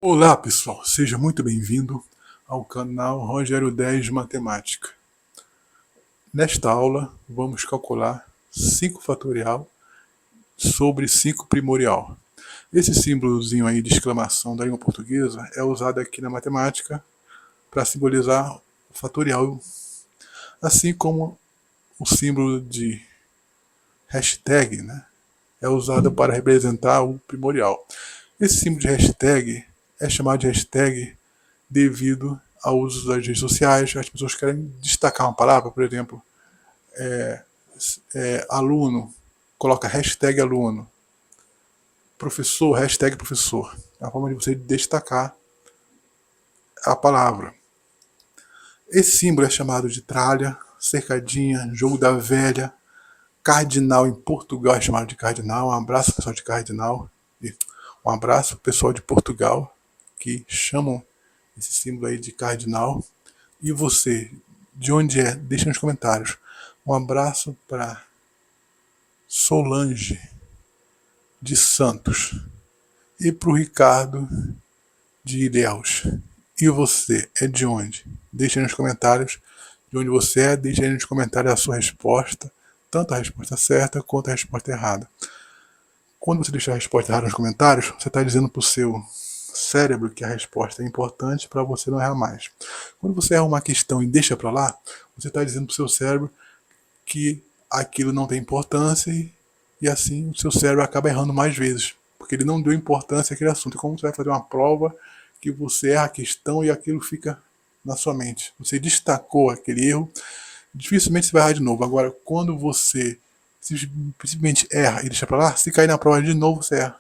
Olá pessoal, seja muito bem-vindo ao canal Rogério 10 de Matemática. Nesta aula vamos calcular 5 fatorial sobre 5 primorial. Esse símbolozinho aí de exclamação da língua portuguesa é usado aqui na matemática para simbolizar o fatorial, assim como o símbolo de hashtag, né, é usado para representar o primorial. Esse símbolo de hashtag é chamado de hashtag devido ao uso das redes sociais. As pessoas querem destacar uma palavra, por exemplo, aluno, coloca hashtag aluno, professor, hashtag professor. É a forma de você destacar a palavra. Esse símbolo é chamado de tralha, cercadinha, jogo da velha, cardinal em Portugal é chamado de cardinal. Um abraço pessoal de cardinal. Um abraço pessoal de Portugal que chamam esse símbolo aí de cardinal. E você, de onde é? Deixa nos comentários. Um abraço para Solange de Santos e para o Ricardo de Ilhéus. E você é de onde? Deixa nos comentários de onde você é. Deixa aí nos comentários a sua resposta, tanto a resposta certa quanto a resposta errada. Quando você deixar a resposta errada nos comentários, você está dizendo para o seu cérebro que a resposta é importante para você não errar mais. Quando você erra uma questão e deixa para lá, você está dizendo para o seu cérebro que aquilo não tem importância e assim o seu cérebro acaba errando mais vezes, porque ele não deu importância àquele assunto. É como você vai fazer uma prova que você erra a questão e aquilo fica na sua mente. Você destacou aquele erro, dificilmente você vai errar de novo. Agora, quando você simplesmente erra e deixa para lá, se cair na prova de novo, você erra.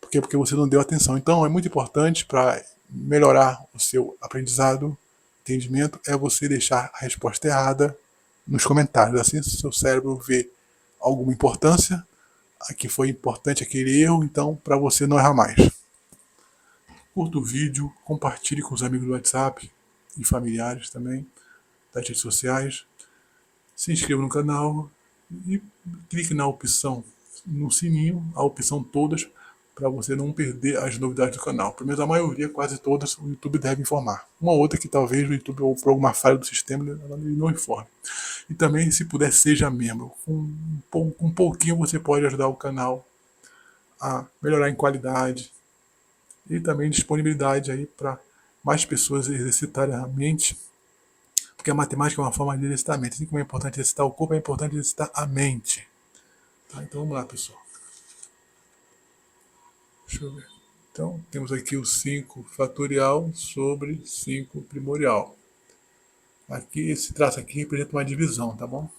Por quê? Porque você não deu atenção. Então, é muito importante para melhorar o seu aprendizado, entendimento, é você deixar a resposta errada nos comentários. Assim, se o seu cérebro vê alguma importância, que foi importante aquele erro, então para você não errar mais. Curta o vídeo, compartilhe com os amigos do WhatsApp e familiares também, das redes sociais. Se inscreva no canal e clique na opção, no sininho, a opção todas, para você não perder as novidades do canal. Pelo menos a maioria, quase todas, o YouTube deve informar. Uma outra que talvez o YouTube, ou por alguma falha do sistema, ele não informe. E também, se puder, seja membro. Com um pouquinho você pode ajudar o canal a melhorar em qualidade e também disponibilidade aí para mais pessoas exercitarem a mente, porque a matemática é uma forma de exercitar a mente. Assim como é importante exercitar o corpo, é importante exercitar a mente. Tá? Então vamos lá, pessoal. Deixa eu ver. Então, temos aqui o 5 fatorial sobre 5 primorial. Aqui, esse traço aqui representa uma divisão, tá bom?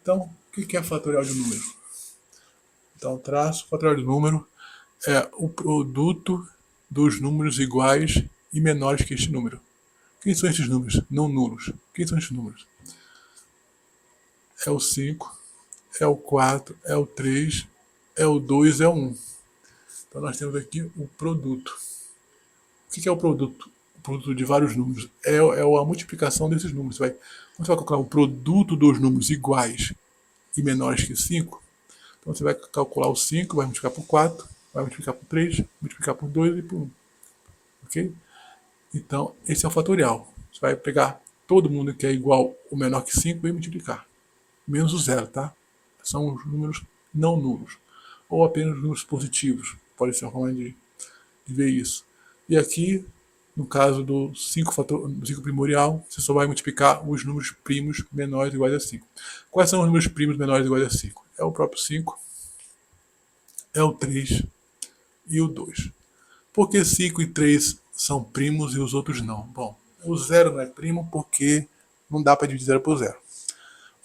Então, o que é fatorial de número? Então, traço fatorial de número é o produto dos números iguais e menores que este número. Quem são esses números? Não nulos. Quem são esses números? É o 5, é o 4, é o 3, é o 2, é o 1. Então nós temos aqui o produto. O que é o produto? O produto de vários números. É a multiplicação desses números. Quando você vai calcular o produto dos números iguais e menores que 5, então você vai calcular o 5, vai multiplicar por 4, vai multiplicar por 3, multiplicar por 2 e por 1. Ok? Então, esse é o fatorial. Você vai pegar todo mundo que é igual ou menor que 5 e multiplicar. Menos o zero, tá? São os números não nulos. Ou apenas números positivos. Pode ser uma forma de ver isso. E aqui, no caso do 5 primorial, você só vai multiplicar os números primos menores ou iguais a 5. Quais são os números primos menores ou iguais a 5? É o próprio 5, é o 3 e o 2. Por que 5 e 3 são primos e os outros não? Bom, o 0 não é primo porque não dá para dividir 0 por 0.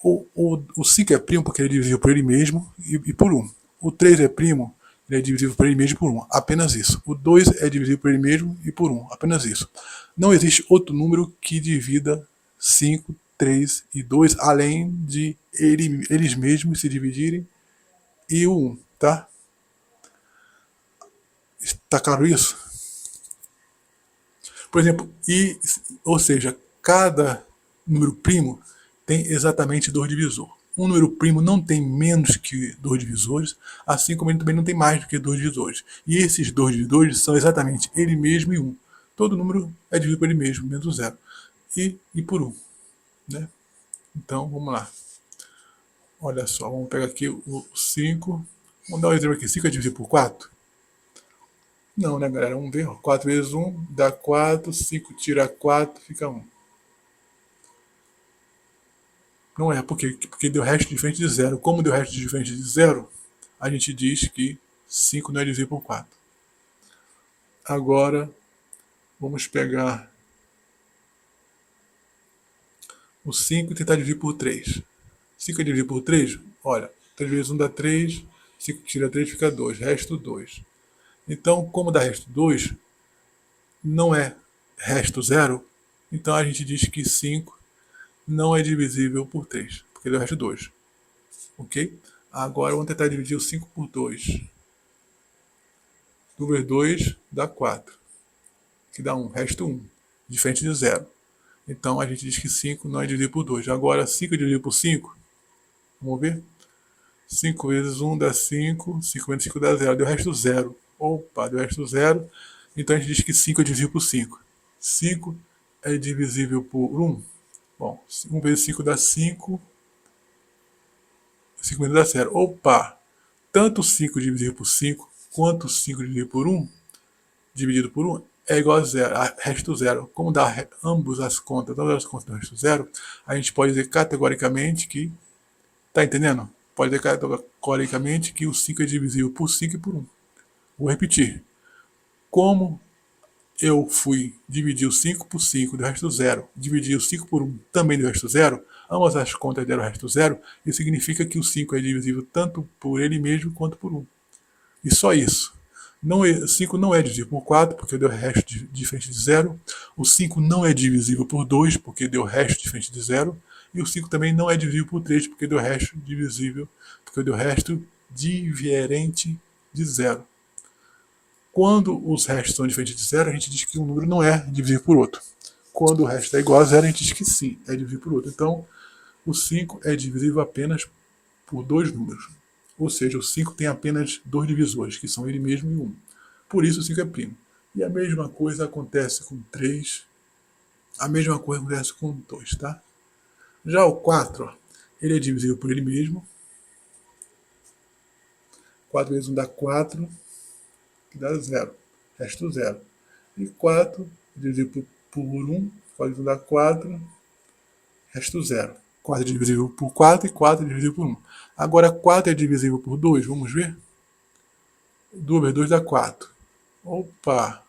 O 5 é primo porque ele é divisível por ele mesmo e por 1. O 3 é primo, ele é divisível por ele mesmo e por 1. Apenas isso. O 2 é divisível por ele mesmo e por 1. Apenas isso. Não existe outro número que divida 5, 3 e 2, além de eles mesmos se dividirem e o 1, tá? Está claro isso? Por exemplo, ou seja, cada número primo tem exatamente 2 divisores. um número primo não tem menos que 2 divisores, assim como ele também não tem mais do que 2 divisores. E esses 2 divisores são exatamente ele mesmo e 1. Todo número é dividido por ele mesmo, menos o zero. E por 1. Né? Então, vamos lá. Olha só, vamos pegar aqui o 5. Vamos dar um exemplo aqui. 5 é divisível por 4? Não, né, galera? Vamos ver. 4 vezes 1 dá 4. 5 tira 4, fica 1. Não é, porque deu resto diferente de zero. Como deu resto diferente de zero, a gente diz que 5 não é divisível por 4. Agora, vamos pegar o 5 e tentar dividir por 3. 5 é dividido por 3? Olha, 3 vezes 1 dá 3, 5 tira 3 fica 2, resto 2. Então, como dá resto 2, não é resto 0, então a gente diz que 5 não é divisível por 3, porque deu resto 2. Ok? Agora vamos tentar dividir o 5 por 2. 2 vezes 2 dá 4, que dá 1, resto 1, diferente de 0. Então a gente diz que 5 não é dividido por 2. Agora 5 é dividido por 5. Vamos ver? 5 vezes 1 dá 5, 5 menos 5 dá 0, deu resto 0. Opa, deu resto 0. Então a gente diz que 5 é divisível por 5. 5 é divisível por 1. Bom, 1 vezes 5 dá 5. 5 menos dá 0. Opa! Tanto 5 dividido por 5 quanto 5 dividido por 1 é igual a 0, a resto 0. Como dá ambas as contas do resto 0, a gente pode dizer categoricamente que... Tá entendendo? Pode dizer categoricamente que o 5 é divisível por 5 e por 1. Vou repetir. Como eu fui dividir o 5 por 5 do resto 0, dividir o 5 por 1 também do resto 0, ambas as contas deram resto 0, isso significa que o 5 é divisível tanto por ele mesmo quanto por 1. E só isso. 5 não é divisível por 4, porque deu resto diferente de 0. O 5 não é divisível por 2, porque deu resto diferente de 0. E o 5 também não é divisível por 3, porque deu resto diferente de 0. Quando os restos são diferentes de 0, a gente diz que um número não é divisível por outro. Quando o resto é igual a 0, a gente diz que sim, é divisível por outro. Então, o 5 é divisível apenas por 2 números. Ou seja, o 5 tem apenas 2 divisores, que são ele mesmo e 1. Por isso o 5 é primo. E a mesma coisa acontece com 3. A mesma coisa acontece com 2, tá? Já o 4, ó, ele é divisível por ele mesmo. 4 vezes 1 dá 4, que dá 0. Resto 0. E 4 divisível por 1, 4 vezes 1 dá 4, resto 0. 4 é divisível por 4 e 4 é divisível por 1. Agora 4 é divisível por 2, vamos ver? 2 vezes 2 dá 4. Opa!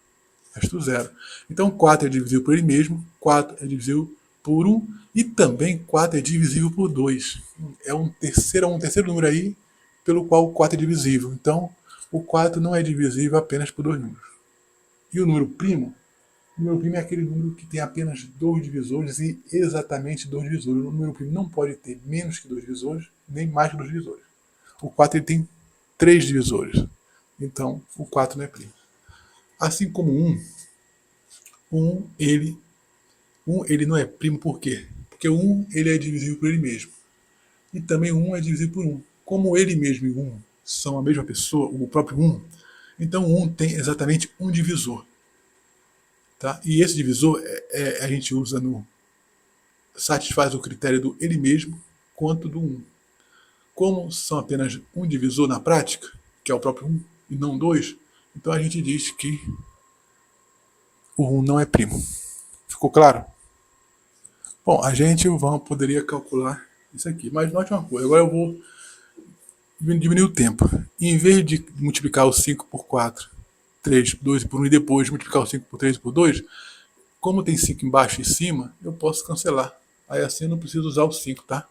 Resto 0. Então 4 é divisível por ele mesmo, 4 é divisível por 1 e também 4 é divisível por 2. É um terceiro número aí pelo qual o 4 é divisível. Então o 4 não é divisível apenas por 2 números. E o número primo? O número primo é aquele número que tem apenas 2 divisores e exatamente 2 divisores. O número primo não pode ter menos que 2 divisores, nem mais que 2 divisores. O 4 ele tem 3 divisores. Então o 4 não é primo. Assim como 1 ele não é primo por quê? Porque o 1 ele é divisível por ele mesmo. E também o 1 é divisível por 1. Como ele mesmo e o 1 são a mesma pessoa, o próprio 1, então o 1 tem exatamente um divisor. Tá? E esse divisor a gente usa satisfaz o critério do ele mesmo quanto do 1. Como são apenas um divisor na prática, que é o próprio 1 e não 2, então a gente diz que o 1 não é primo. Ficou claro? Bom, a gente poderia calcular isso aqui, mas note uma coisa, agora eu vou diminuir o tempo. Em vez de multiplicar o 5 por 4, 3, 2 por 1 e depois multiplicar o 5 por 3 por 2, como tem 5 embaixo e em cima, eu posso cancelar. Aí assim eu não preciso usar o 5, tá?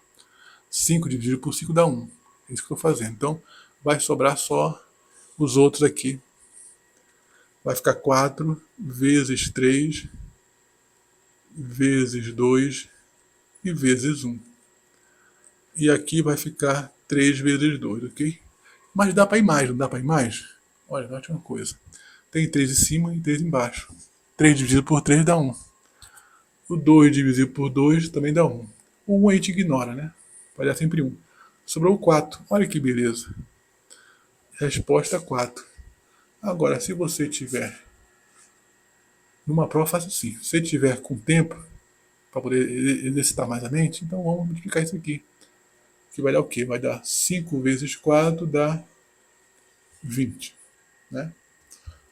5 dividido por 5 dá 1. É isso que eu estou fazendo. Então vai sobrar só os outros aqui. Vai ficar 4 vezes 3 vezes 2 e vezes 1. E aqui vai ficar 3 vezes 2, ok? Mas dá para ir mais, não dá para ir mais? Olha, note uma coisa. Tem 3 em cima e 3 embaixo. 3 dividido por 3 dá 1. O 2 dividido por 2 também dá 1. O 1 a gente ignora, né? Vai dar sempre 1. Sobrou 4. Olha que beleza. Resposta 4. Agora, se você tiver numa prova, faça assim. Se você tiver com tempo para poder exercitar mais a mente, então vamos multiplicar isso aqui. Que vai dar o quê? Vai dar 5 vezes 4 dá 20. Né?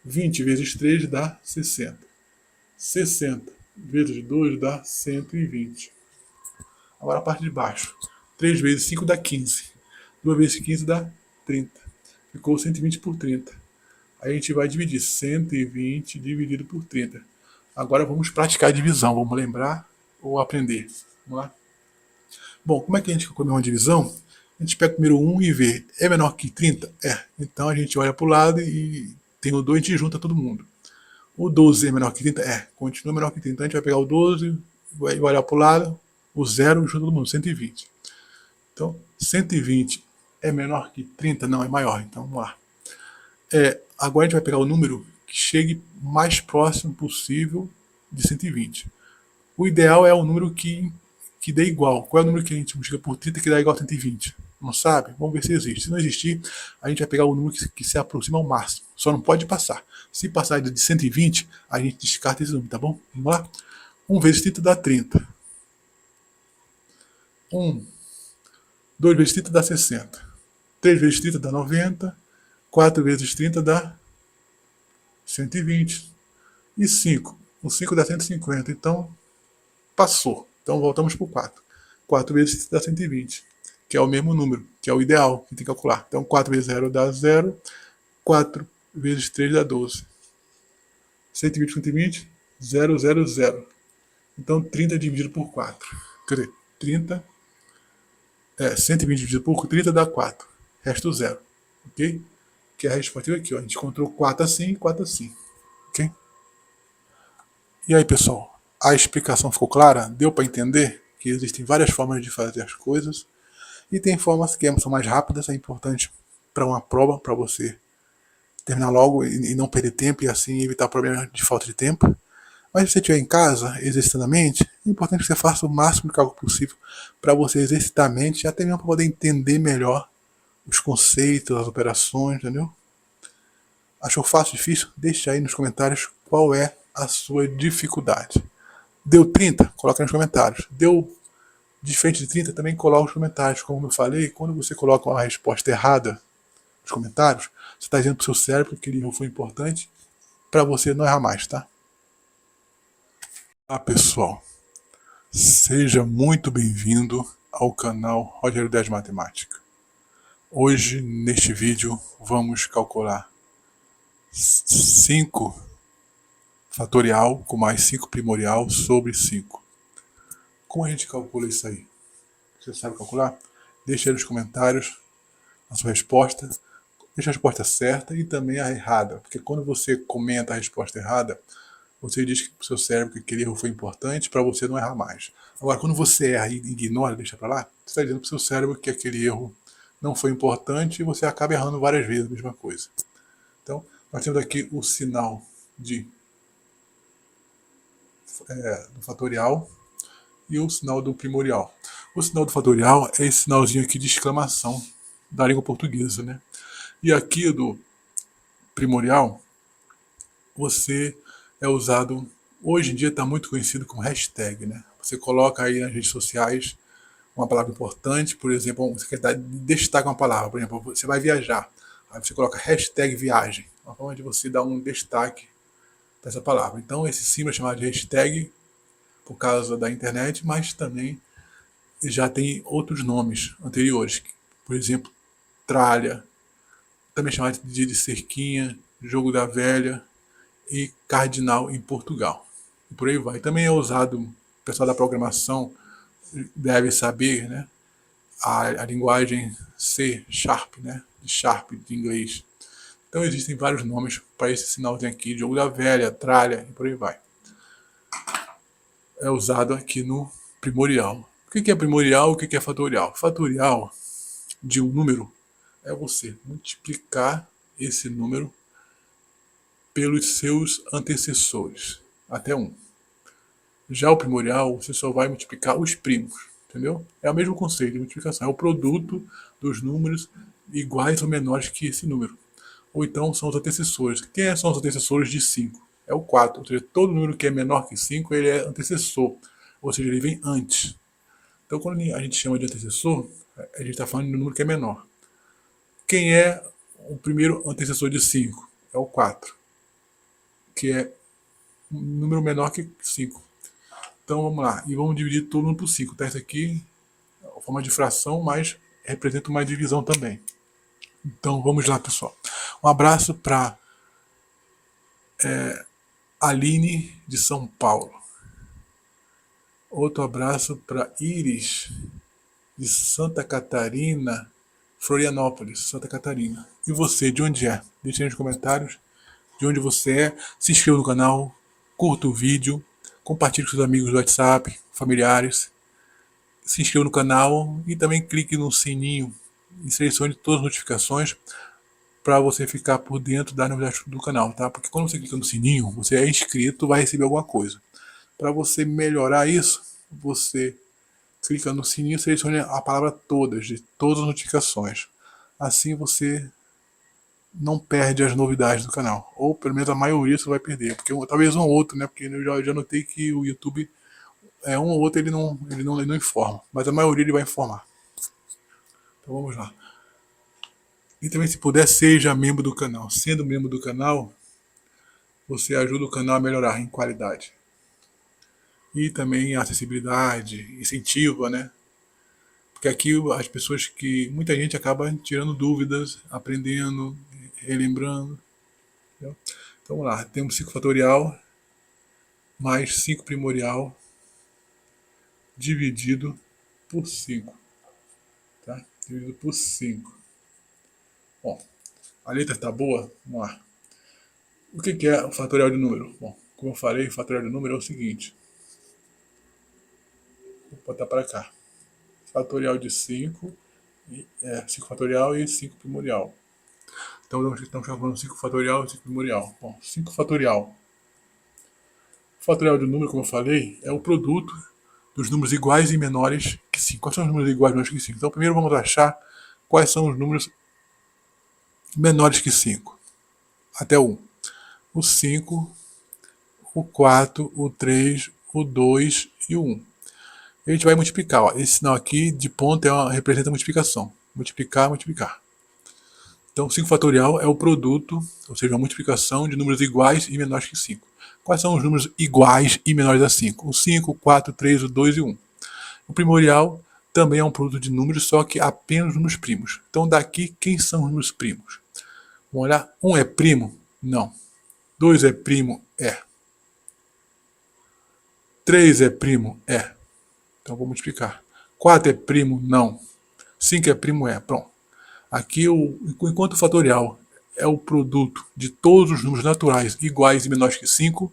20 vezes 3 dá 60. 60 vezes 2 dá 120. Agora a parte de baixo. 3 vezes 5 dá 15. 2 vezes 15 dá 30. Ficou 120 por 30. Aí a gente vai dividir 120 dividido por 30. Agora vamos praticar a divisão. Vamos lembrar ou aprender. Vamos lá? Bom, como é que a gente calcula uma divisão? A gente pega primeiro 1 e vê. É menor que 30? É. Então a gente olha para o lado e tem o 2 e a gente junta todo mundo. O 12 é menor que 30? É. Continua menor que 30. Então a gente vai pegar o 12, vai olhar para o lado, o 0 e junta todo mundo. 120. Então 120 é menor que 30? Não, é maior. Então vamos lá. Agora a gente vai pegar o número que chegue mais próximo possível de 120. O ideal é o número que dê igual. Qual é o número que a gente multiplica por 30 que dá igual a 120? Não sabe? Vamos ver se existe. Se não existir, a gente vai pegar o número que se aproxima ao máximo. Só não pode passar. Se passar de 120, a gente descarta esse número, tá bom? Vamos lá? 1 vezes 30 dá 30. 2 vezes 30 dá 60. 3 vezes 30 dá 90. 4 vezes 30 dá 120. E 5. O 5 dá 150. Então, passou. Então, voltamos para o 4. 4 vezes 30 dá 120, que é o mesmo número, que é o ideal que tem que calcular. Então, 4 vezes 0 dá 0. 4 vezes 3 dá 12. 120 com 120, 0, 0, 0. Então, 30 dividido por 4. Quer dizer, 120 dividido por 30 dá 4. Resto 0. Ok? Que é a resposta aqui. Ó. A gente encontrou 4 assim e 4 assim. Ok? E aí, pessoal? A explicação ficou clara? Deu para entender que existem várias formas de fazer as coisas? E tem formas que são mais rápidas, é importante para uma prova, para você terminar logo e não perder tempo e assim evitar problemas de falta de tempo. Mas se você estiver em casa, exercitando a mente, é importante que você faça o máximo de cálculo possível para você exercitar a mente e até mesmo para poder entender melhor os conceitos, as operações, entendeu? Achou fácil, difícil? Deixa aí nos comentários qual é a sua dificuldade. Deu 30? Coloca nos comentários. Deu diferente de 30? Também coloca nos comentários. Como eu falei, quando você coloca uma resposta errada nos comentários, você está dizendo para o seu cérebro que aquele erro foi importante para você não errar mais, tá? Olá, pessoal. Seja muito bem-vindo ao canal Rogério 10 Matemática. Hoje, neste vídeo, vamos calcular 5 fatorial com mais 5 primorial sobre 5. Como a gente calcula isso aí? Você sabe calcular? Deixa aí nos comentários a sua resposta. Deixa a resposta certa e também a errada. Porque quando você comenta a resposta errada, você diz para o seu cérebro que aquele erro foi importante para você não errar mais. Agora, quando você erra e ignora, deixa para lá, você está dizendo para o seu cérebro que aquele erro não foi importante e você acaba errando várias vezes a mesma coisa. Então, nós temos aqui o sinal do fatorial e o sinal do primorial. O sinal do fatorial é esse sinalzinho aqui de exclamação da língua portuguesa, né? E aqui do primorial, você é usado, hoje em dia está muito conhecido como hashtag, né? Você coloca aí nas redes sociais uma palavra importante, por exemplo, você quer destacar uma palavra, por exemplo, você vai viajar, aí você coloca hashtag viagem, uma forma de você dar um destaque para essa palavra. Então esse símbolo é chamado de hashtag por causa da internet, mas também já tem outros nomes anteriores, por exemplo, tralha, também chamado de cerquinha, jogo da velha e cardinal em Portugal. E por aí vai. Também é usado, o pessoal da programação deve saber, né, a linguagem C, Sharp, né, de Sharp de inglês. Então existem vários nomes para esse sinalzinho aqui, jogo da velha, tralha e por aí vai. É usado aqui no primorial. O que é primorial e o que é fatorial? Fatorial de um número é você multiplicar esse número pelos seus antecessores, até 1. Já o primorial, você só vai multiplicar os primos, entendeu? É o mesmo conceito de multiplicação, é o produto dos números iguais ou menores que esse número. Ou então são os antecessores. Quem são os antecessores de 5? É o 4. Ou seja, todo número que é menor que 5, ele é antecessor. Ou seja, ele vem antes. Então, quando a gente chama de antecessor, a gente está falando de um número que é menor. Quem é o primeiro antecessor de 5? É o 4, que é um número menor que 5. Então, vamos lá. E vamos dividir todo mundo por 5. Tá? Isso aqui é uma forma de fração, mas representa uma divisão também. Então, vamos lá, pessoal. Um abraço para Aline, de São Paulo. Outro abraço para Iris, de Santa Catarina, Florianópolis, Santa Catarina. E você, de onde é? Deixe aí nos comentários de onde você é. Se inscreva no canal, curta o vídeo, compartilhe com seus amigos do WhatsApp, familiares. Se inscreva no canal e também clique no sininho e selecione todas as notificações para você ficar por dentro das novidades do canal, tá? Porque quando você clica no sininho, você é inscrito, vai receber alguma coisa. Para você melhorar isso, você clica no sininho e selecione a palavra todas, de todas as notificações. Assim você não perde as novidades do canal. Ou pelo menos a maioria você vai perder. Porque talvez um ou outro, né? Porque eu já notei que o YouTube, um ou outro ele não informa. Mas a maioria ele vai informar. Então vamos lá. E também, se puder, seja membro do canal. Sendo membro do canal, você ajuda o canal a melhorar em qualidade. E também a acessibilidade, incentiva, né? Porque aqui as pessoas que... Muita gente acaba tirando dúvidas, aprendendo, relembrando. Entendeu? Então vamos lá. Temos 5 fatorial mais 5 primorial dividido por 5. Tá? Dividido por 5. Bom, a letra está boa? Vamos lá. O que é o fatorial de número? Bom, como eu falei, o fatorial de número é o seguinte. Vou botar para cá. Fatorial de 5, 5 fatorial e 5 primorial. Então estamos chamando 5 fatorial e 5 primorial. Bom, 5 fatorial. O fatorial de número, como eu falei, é o produto dos números iguais e menores que 5. Quais são os números iguais e menores que 5? Então primeiro vamos achar quais são os números menores que 5. Até 1. O 5, o 4, o 3, o 2 e o 1. A gente vai multiplicar. Ó. Esse sinal aqui de ponto representa a multiplicação. Multiplicar, multiplicar. Então 5 fatorial é o produto, ou seja, a multiplicação de números iguais e menores que 5. Quais são os números iguais e menores a 5? O 5, o 4, o 3, o 2 e o 1. O primorial também é um produto de números, só que apenas números primos. Então daqui, quem são os números primos? Vamos olhar. 1 é primo? Não. 2 é primo? É. 3 é primo? É. Então vou multiplicar. 4 é primo? Não. 5 é primo? É. Pronto. Aqui, enquanto o fatorial é o produto de todos os números naturais iguais e menores que 5,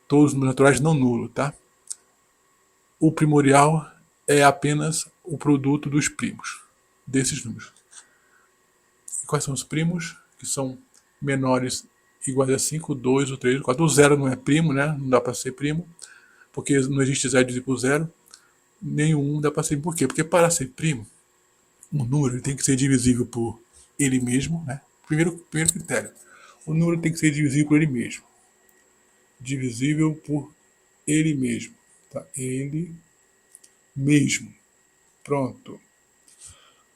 todos os números naturais não nulos, tá? O primorial é apenas o produto dos primos, desses números. E quais são os primos? Que são menores iguais a 5, o 2, o 3, o 4. O 0 não é primo, né? Não dá para ser primo, porque não existe 0 dividido por 0. Nenhum dá para ser. Por quê? Porque para ser primo, um número tem que ser divisível por ele mesmo, né? Primeiro critério. O número tem que ser divisível por ele mesmo. Divisível por ele mesmo. Tá? Ele mesmo. Pronto. O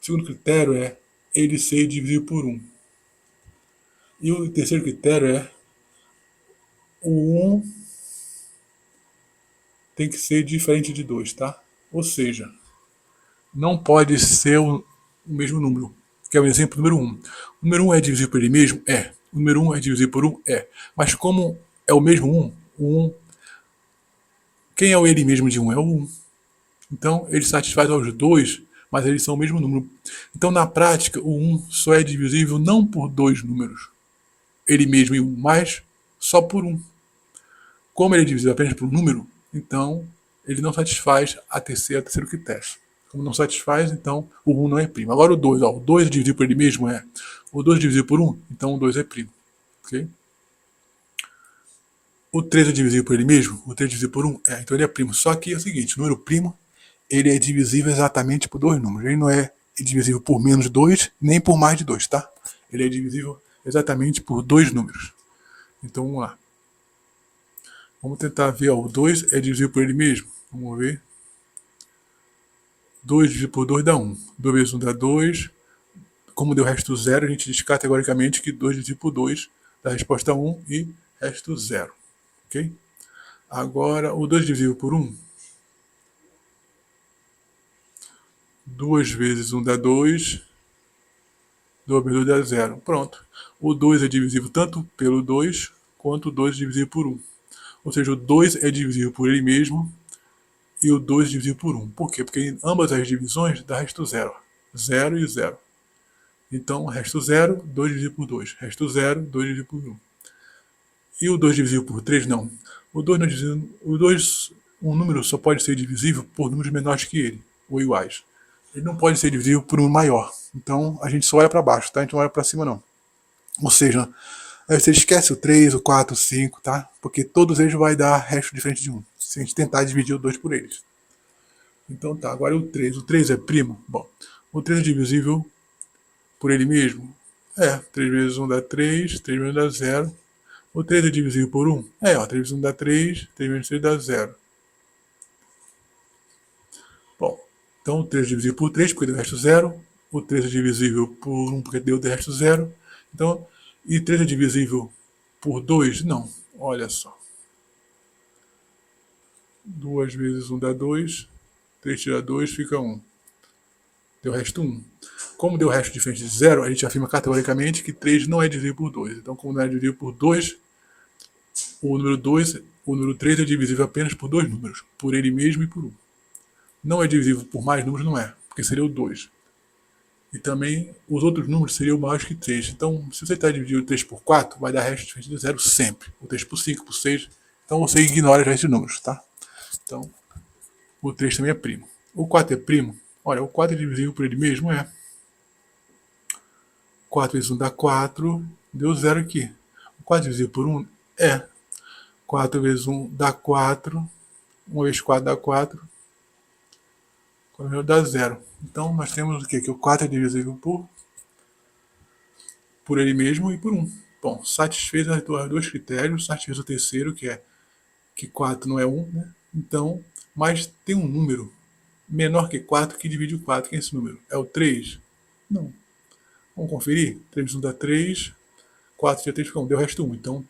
segundo critério é ele ser divisível por 1. E o terceiro critério é o 1 tem que ser diferente de 2, tá? Ou seja, não pode ser o mesmo número. Que é o exemplo número 1. O número 1 é divisível por ele mesmo? É. O número 1 é divisível por 1? É. Mas como é o mesmo 1, o 1... Quem é o ele mesmo de 1? É o 1. Então, ele satisfaz aos dois, mas eles são o mesmo número. Então, na prática, o 1 só é divisível não por dois números, ele mesmo e 1, mas só por 1. Como ele é divisível apenas por um número, então ele não satisfaz a terceiro critério. Como não satisfaz, então o 1 não é primo. Agora o 2, ó, o 2 é divisível por ele mesmo? É. O 2 é divisível por 1, então o 2 é primo. Okay? O 3 é divisível por ele mesmo? O 3 é divisível por 1? É, então ele é primo. Só que é o seguinte, o número primo ele é divisível exatamente por dois números. Ele não é divisível por menos 2, nem por mais de 2, tá? Ele é divisível exatamente por dois números. Então vamos lá. Vamos tentar ver, ó, o 2 é divisível por ele mesmo. Vamos ver. 2 dividido por 2 dá 1. 2 vezes 1 dá 2. Como deu resto 0, a gente diz categoricamente que 2 dividido por 2 dá resposta 1 e resto 0. Ok? Agora, o 2 divisível por 1. 2 vezes 1 dá 2. 2 vezes 2 dá 0. Pronto. O 2 é divisível tanto pelo 2 quanto o 2 é divisível por 1. Ou seja, o 2 é divisível por ele mesmo e o 2 é divisível por 1. Por quê? Porque em ambas as divisões dá resto 0. 0 e 0. Então, resto 0, 2 dividido por 2. Resto 0, 2 dividido por 1. E o 2 divisível por 3, não. O 2 não é divisível. O 2, um número só pode ser divisível por números menores que ele, ou iguais. Ele não pode ser divisível por um maior. Então, a gente só olha para baixo, tá? A gente não olha para cima, não. Ou seja, aí você esquece o 3, o 4, o 5, tá? Porque todos eles vai dar resto diferente de 1. Se a gente tentar dividir o 2 por eles. Então tá, agora o 3. O 3 é primo? Bom, o 3 é divisível por ele mesmo? 3 vezes 1 dá 3, 3 vezes 1 dá 0. O 3 é divisível por 1? 3 vezes 1 dá 3, 3 vezes 3 dá 0. Bom, então o 3 é divisível por 3, porque deu resto 0. O 3 é divisível por 1, porque deu resto 0. Então, e 3 é divisível por 2? Não, olha só. 2 vezes 1 dá 2, 3 tira 2, fica 1. Deu resto 1. Como deu resto diferente de 0, a gente afirma categoricamente que 3 não é divisível por 2. Então, como não é divisível por 2, o número 3 é divisível apenas por dois números, por ele mesmo e por 1. Não é divisível por mais números, não é, porque seria o 2. E também os outros números seriam maiores que 3. Então, se você está dividindo 3 por 4, vai dar resto diferente de 0 sempre. O 3 por 5, por 6. Então você ignora já esses números, tá? Então, o 3 também é primo. O 4 é primo? Olha, o 4 é divisível por ele mesmo? 4 vezes 1 dá 4. Deu 0 aqui. O 4 divisível por 1? 4 vezes 1 dá 4. 1 vezes 4 dá 4. 4 dá 0. Então nós temos o quê? Que o 4 é divisível por ele mesmo e por 1. Bom, satisfez os dois critérios, satisfez o terceiro, que é que 4 não é 1, né? Então, mas tem um número menor que 4 que divide o 4. Quem é esse número? É o 3? Não. Vamos conferir? 3 vezes 1 dá 3. 4 tira 3 fica 1. Deu o resto 1. Então,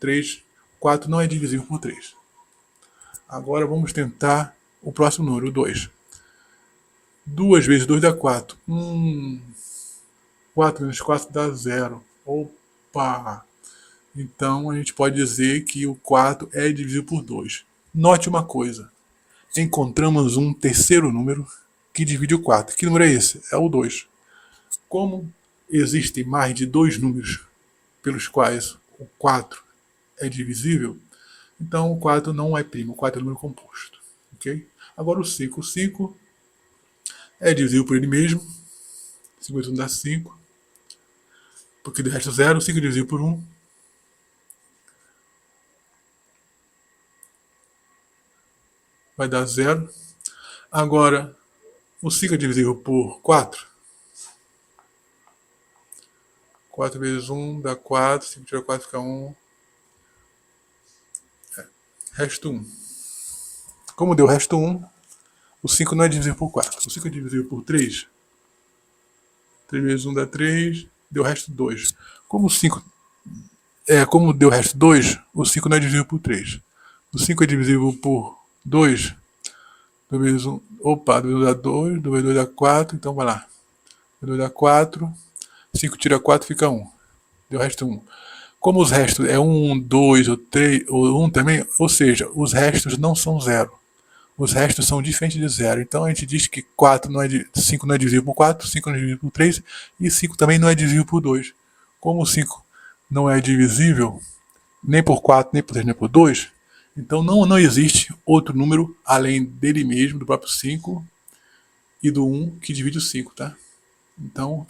4 não é divisível por 3. Agora vamos tentar o próximo número, o 2. 2 vezes 2 dá 4. 4 menos 4 dá 0. Opa! Então a gente pode dizer que o 4 é divisível por 2. Note uma coisa. Encontramos um terceiro número que divide o 4. Que número é esse? É o 2. Como existem mais de dois números pelos quais o 4 é divisível, então o 4 não é primo, o 4 é número composto. Okay? Agora o 5. O 5 é divisível por ele mesmo. 5 vezes 1 dá 5. Porque do resto 0. 5 é divisível por 1. Vai dar 0. Agora, o 5 é divisível por 4. 4 vezes 1 dá 4. 5 tira 4 fica 1. Resto 1. Como deu resto 1, o 5 não é divisível por 4. O 5 é divisível por 3. 3 vezes 1 dá 3. Deu resto 2. Como deu resto 2, o 5 não é divisível por 3. O 5 é divisível por 2. 2 vezes 1. 2 vezes 1 dá 2. 2 vezes 2 dá 4. Então vai lá. 2 dá 4. 5 tira 4 fica 1. Deu resto 1. Como os restos é 1, 2 ou 3 ou 1 também, ou seja, os restos não são 0. Os restos são diferentes de 0. Então a gente diz que 5 não é divisível por 4, 5 não é divisível por 3 e 5 também não é divisível por 2. Como o 5 não é divisível nem por 4, nem por 3, nem por 2, então não existe outro número além dele mesmo, do próprio 5 e do 1 que divide o 5, tá? Então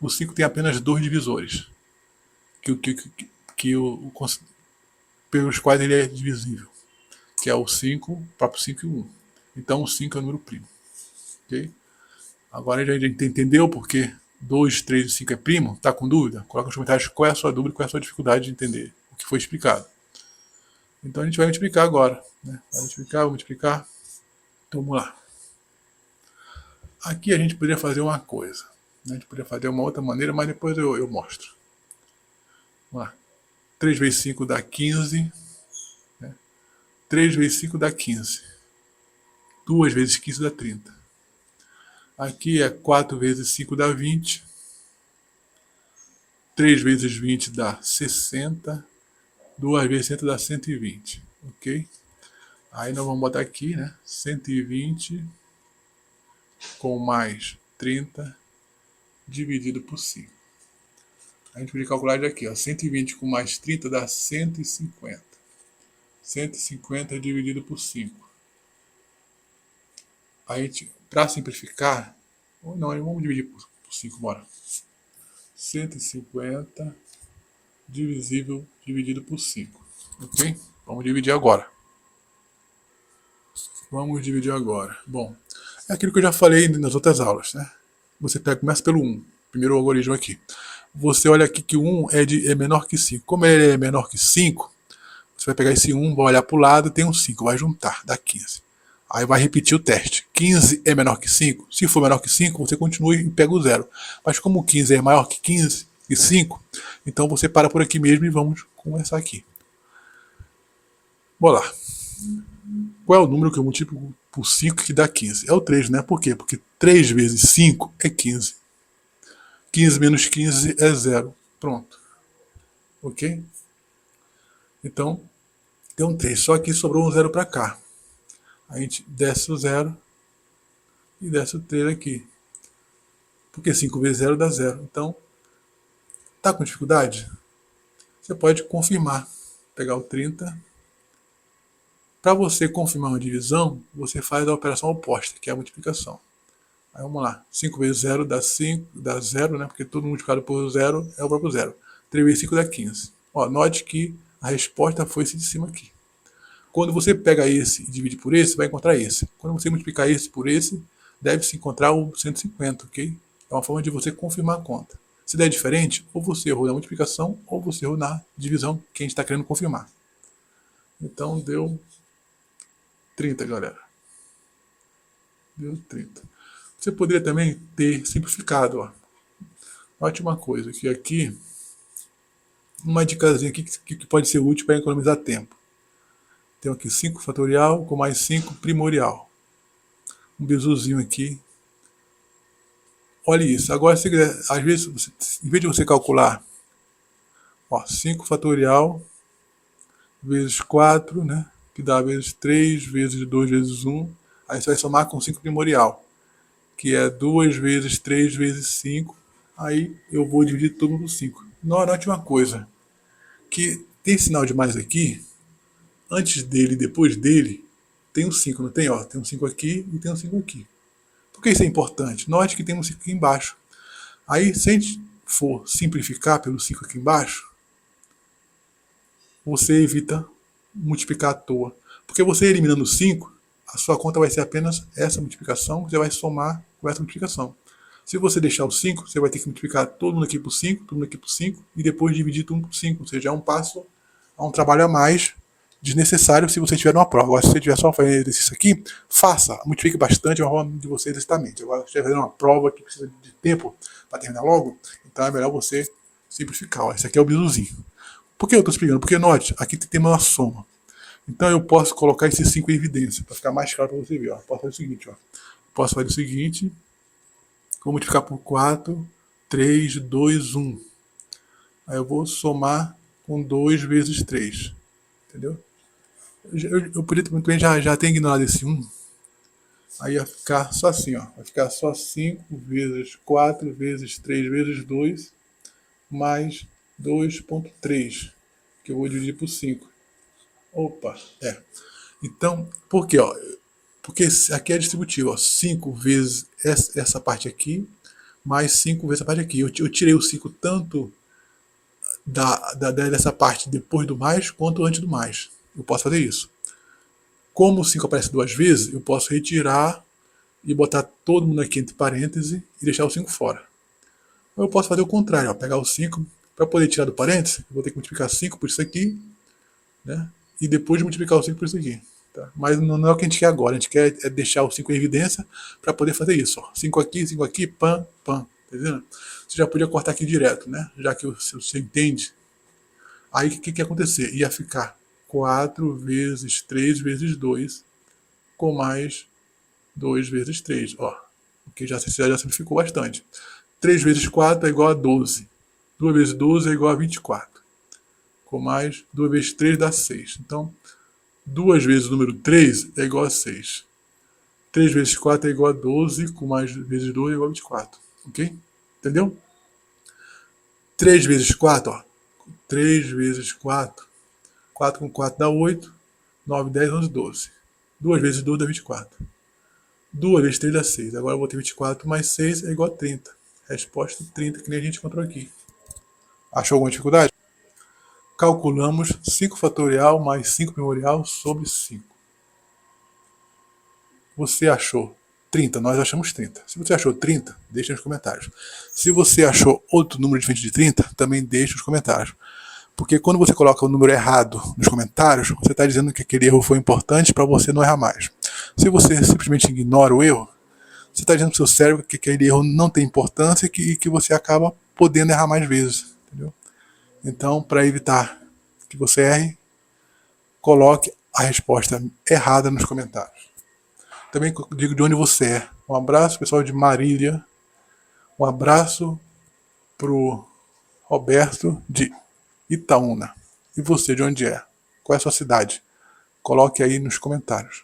o 5 tem apenas dois divisores pelos quais ele é divisível, que é o 5, o próprio 5 e o 1. Então o 5 é o número primo. ok? Agora já entendeu porque 2, 3 e 5 é primo? Tá com dúvida? Coloca nos comentários qual é a sua dúvida, qual é a sua dificuldade de entender o que foi explicado. Então a gente vai multiplicar agora, né? Vai multiplicar. Então vamos lá. Aqui a gente poderia fazer uma coisa, né? A gente poderia fazer uma outra maneira, mas depois eu mostro. Vamos lá. 3 vezes 5 dá 15. Né? 3 vezes 5 dá 15. 2 vezes 15 dá 30. Aqui é 4 vezes 5 dá 20. 3 vezes 20 dá 60. 2 vezes 60 dá 120. Ok? Aí nós vamos botar aqui, né? 120 com mais 30 dividido por 5. A gente pode calcular daqui, ó. 120 com mais 30 dá 150. 150 dividido por 5. A gente, para simplificar, ou não, vamos dividir por 5, bora. 150 dividido por 5. Ok? Vamos dividir agora. Bom, é aquilo que eu já falei nas outras aulas, né? Você começa pelo 1, primeiro algoritmo aqui. Você olha aqui que o 1 é menor que 5. Como ele é menor que 5, você vai pegar esse 1, vai olhar para o lado, tem um 5, vai juntar, dá 15. Aí vai repetir o teste. 15 é menor que 5? Se for menor que 5, você continua e pega o 0. Mas como 15 é maior que 15 e 5, então você para por aqui mesmo e vamos começar aqui. Bora lá. Qual é o número que eu multiplico por 5 que dá 15? É o 3, né? Por quê? Porque 3 vezes 5 é 15. 15 menos 15 é 0. Pronto. Ok? Então, deu um 3. Só que sobrou um 0 para cá. A gente desce o 0 e desce o 3 aqui. Porque 5 vezes 0 dá 0. Então, tá com dificuldade? Você pode confirmar. Pegar o 30. Para você confirmar uma divisão, você faz a operação oposta, que é a multiplicação. Aí vamos lá. 5 vezes 0 dá 5, dá 0, né? Porque tudo multiplicado por 0 é o próprio 0. 3 vezes 5 dá 15. Ó, note que a resposta foi esse de cima aqui. Quando você pega esse e divide por esse, vai encontrar esse. Quando você multiplicar esse por esse, deve-se encontrar o 150, ok? É uma forma de você confirmar a conta. Se der diferente, ou você errou na multiplicação, ou você errou na divisão que a gente está querendo confirmar. Então deu 30, galera. Deu 30. Você poderia também ter simplificado, ó. Note uma coisa, que aqui, uma dicasinha aqui que pode ser útil para economizar tempo. Tem aqui 5 fatorial com mais 5 primorial. Um bizuzinho aqui. Olha isso. Agora, se quiser, às vezes, em vez de você calcular, ó, 5 fatorial vezes 4, né? Que dá vezes 3, vezes 2, vezes 1. Aí você vai somar com 5 primorial, que é 2 vezes 3 vezes 5. Aí eu vou dividir tudo por 5. Note uma coisa, que tem sinal de mais aqui, antes dele e depois dele, tem um 5, não tem? Ó, tem um 5 aqui e tem um 5 aqui. Por que isso é importante? Note que tem um 5 aqui embaixo. Aí, se a gente for simplificar pelo 5 aqui embaixo, você evita multiplicar à toa. Porque você eliminando 5, a sua conta vai ser apenas essa multiplicação, você vai somar com essa multiplicação. Se você deixar o 5, você vai ter que multiplicar todo mundo aqui por 5, todo mundo aqui por 5, e depois dividir tudo por 5. Ou seja, é um passo, é um trabalho a mais desnecessário se você tiver uma prova. Agora, se você tiver só fazendo exercício aqui, faça, multiplique bastante, é uma forma de você exercitar a mente. Agora, se você estiver fazendo uma prova que precisa de tempo para terminar logo, então é melhor você simplificar. Ó, esse aqui é o bizuzinho. Por que eu estou explicando? Porque, note, aqui tem uma soma. Então eu posso colocar esses 5 em evidência, para ficar mais claro para você ver. Ó. Posso fazer o seguinte, ó. Posso fazer o seguinte, vou multiplicar por 4, 3, 2, 1. Aí eu vou somar com 2 vezes 3. Entendeu? Eu podia muito bem já ter ignorado esse 1. Aí ia ficar só assim, ó. Vai ficar só 5 vezes 4 vezes 3 vezes 2 mais 2,3, que eu vou dividir por 5. Opa, Então, por quê? Ó? Porque aqui é distributivo, ó. 5 vezes essa parte aqui, mais 5 vezes essa parte aqui. Eu tirei o 5 tanto dessa parte depois do mais, quanto antes do mais. Eu posso fazer isso. Como o 5 aparece duas vezes, eu posso retirar e botar todo mundo aqui entre parênteses e deixar o 5 fora. Ou eu posso fazer o contrário, ó, pegar o 5, para poder tirar do parênteses, eu vou ter que multiplicar 5 por isso aqui, né? E depois multiplicar o 5 por isso aqui. Tá? Mas não é o que a gente quer agora, a gente quer deixar o 5 em evidência para poder fazer isso. 5 aqui, pam, pam. Tá vendo? Você já podia cortar aqui direto, né? Já que você entende. Aí o que ia acontecer? Ia ficar 4 vezes 3 vezes 2 com mais 2 vezes 3. Ó, que já simplificou bastante. 3 vezes 4 é igual a 12. 2 vezes 12 é igual a 24. Com mais 2 vezes 3 dá 6. Então, 2 vezes o número 3 é igual a 6. 3 vezes 4 é igual a 12, com mais vezes 2 é igual a 24. Ok? Entendeu? 3 vezes 4, ó. 3 vezes 4. 4 com 4 dá 8. 9, 10, 11, 12. 2 vezes 2 dá 24. 2 vezes 3 dá 6. Agora eu vou ter 24 mais 6 é igual a 30. Resposta 30, que nem a gente encontrou aqui. Achou alguma dificuldade? Calculamos 5 fatorial mais 5 primorial sobre 5. Você achou 30? Nós achamos 30. Se você achou 30, deixa nos comentários. Se você achou outro número diferente de 30, também deixa nos comentários. Porque quando você coloca o número errado nos comentários, você está dizendo que aquele erro foi importante para você não errar mais. Se você simplesmente ignora o erro, você está dizendo para o seu cérebro que aquele erro não tem importância e que você acaba podendo errar mais vezes. Entendeu? Então, para evitar que você erre, coloque a resposta errada nos comentários. Também digo de onde você é. Um abraço, pessoal de Marília. Um abraço pro Roberto de Itaúna. E você, de onde é? Qual é a sua cidade? Coloque aí nos comentários.